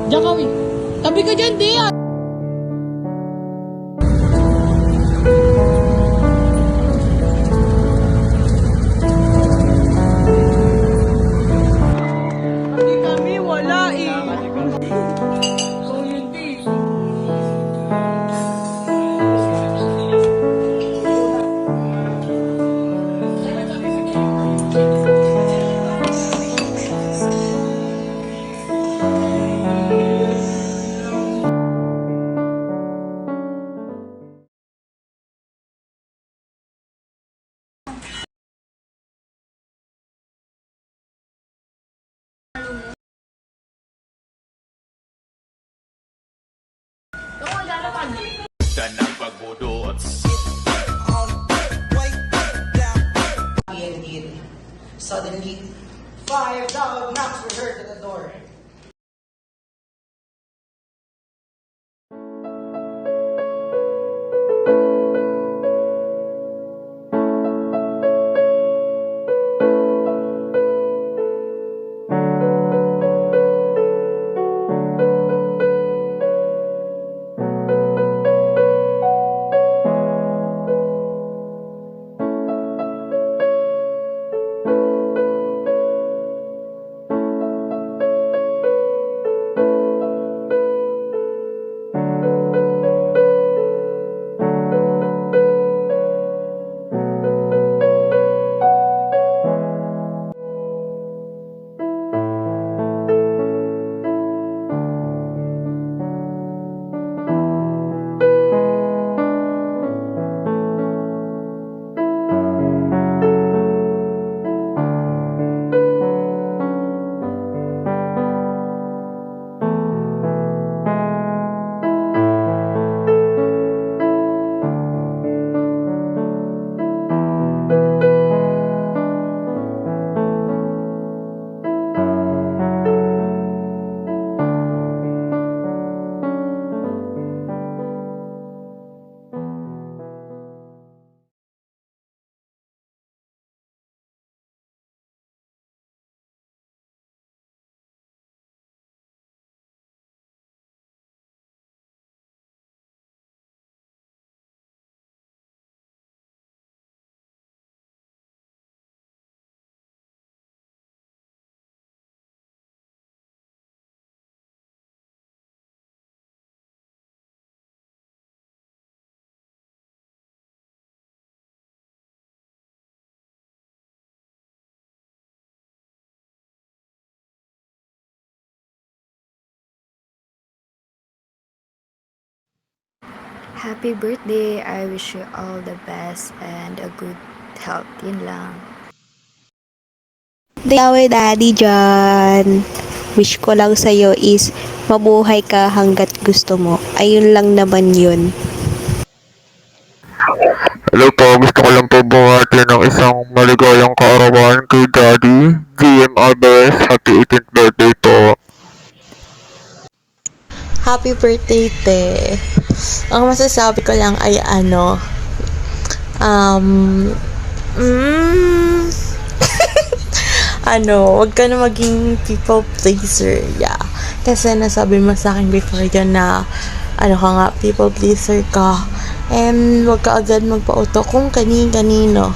Diyan kami. Tabi ka dyan, di ah. Hindi kami, wala eh. So, yun di. Ng pagbudot. Indeed. Suddenly, 5 loud knocks were heard at the door. Happy birthday! I wish you all the best and a good health. Yun lang. Away daddy dyan. Wish ko lang sa'yo is mabuhay ka hanggat gusto mo. Ayun lang naman yun. Hello po, gusto ko lang po bumati ng isang maligayang kaarawan kay Daddy GM Alvarez. Happy 18th birthday po. Happy birthday, te. Ang masasabi ko lang ay mm, wag ka na maging people pleaser. Yeah. Kasi nasabi mo sa akin before yan na ka nga, people pleaser ka. And wag ka agad magpa-auto kung kani-kanino.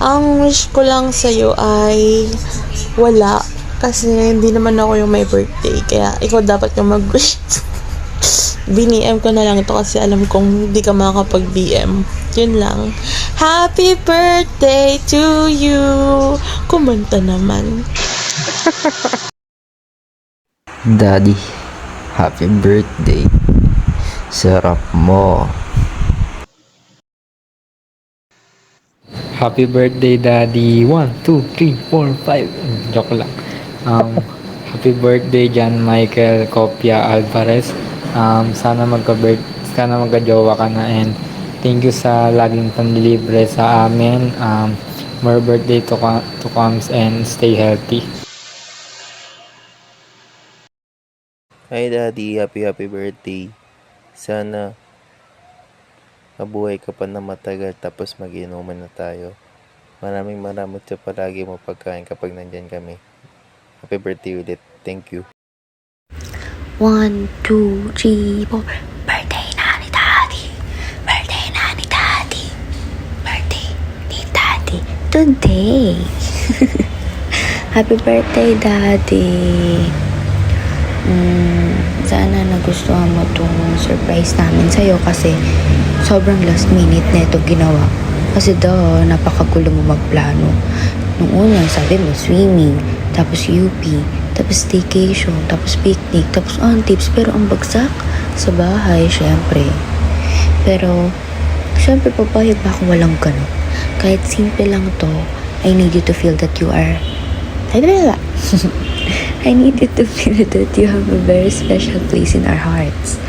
Ang wish ko lang sa'yo ay wala. Kasi hindi naman ako yung may birthday. Kaya ikaw dapat yung mag-wish. BNM ko na lang to kasi alam kong hindi ka makakapag-BM. Yun lang. Happy birthday to you! Kumanta naman. Daddy, happy birthday. Sarap mo. Happy birthday, Daddy. 1, 2, 3, 4, 5. Joke lang. Happy birthday, John Michael Copia Alvarez. Sana magka-jowa ka na, and thank you sa laging panlilibre sa amin. More birthday to comes, and stay healthy. Hi Daddy, happy birthday. Sana mabuhay ka pa na matagal tapos mag-inuman na tayo. Maraming sa palagi mo pagkain kapag nandyan kami. Happy birthday ulit. Thank you. 1, 2, 3, 4. Birthday na ni Daddy. Birthday na ni Daddy. Birthday ni Daddy today. Happy birthday, Daddy. Sana nagustuhan mo itong surprise namin sa'yo kasi sobrang last minute na ito ginawa. Kasi napakagulo mo magplano. Nung una, sabi mo swimming, tapos UP, tapos staycation, tapos picnic, tapos tips. Pero ang bagsak sa bahay, syempre. Pero, syempre papayag ba kung walang ganun? Kahit simple lang to, I need you to feel that you are... I need you to feel that you have a very special place in our hearts.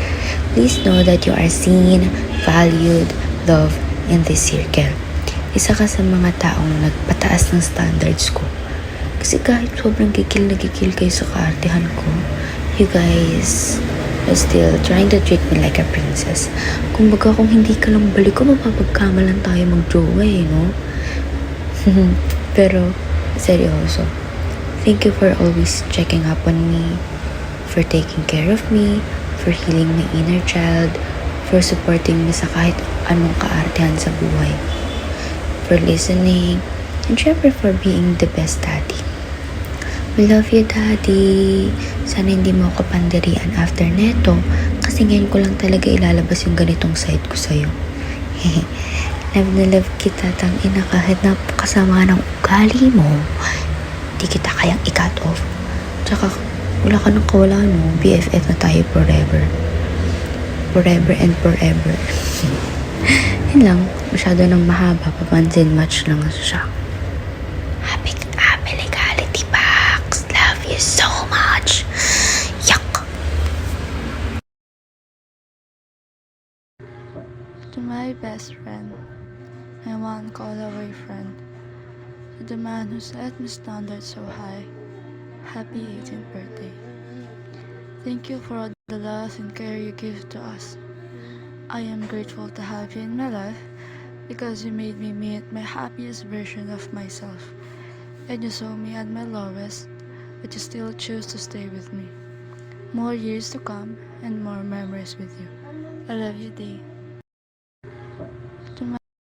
Please know that you are seen, valued, loved in this circle. Isa ka sa mga taong nagpataas ng standards ko. Kasi kahit sobrang gigil na gigil kayo sa kaartehan ko, you guys are still trying to treat me like a princess. Kumbaga kung hindi ka lang balik ko, mapapagkamalan tayo mag-jowa no? Pero, seryoso. Thank you for always checking up on me, for taking care of me, for healing my inner child, for supporting me sa kahit anong kaartehan sa buhay, for listening, and syempre for being the best daddy. We love you, Daddy. Sana hindi mo ako pandirian after neto kasi ngayon ko lang talaga ilalabas yung ganitong side ko sa'yo. Love na love kita, tangina, kahit napakasama ng ugali mo. Di kita kayang i-cut off. Tsaka, wala ka nang kawala, no? BFF na tayo forever. Forever and forever. Yun lang. Masyado nang mahaba. Papansin match lang siya. Happy legality box. Love you so much. Yuck. To my best friend, my one call away friend, to the man who set my standards so high, happy 18th birthday. Thank you for all the love and care you give to us. I am grateful to have you in my life because you made me meet my happiest version of myself. And you saw me at my lowest, but you still choose to stay with me. More years to come and more memories with you. I love you, Day.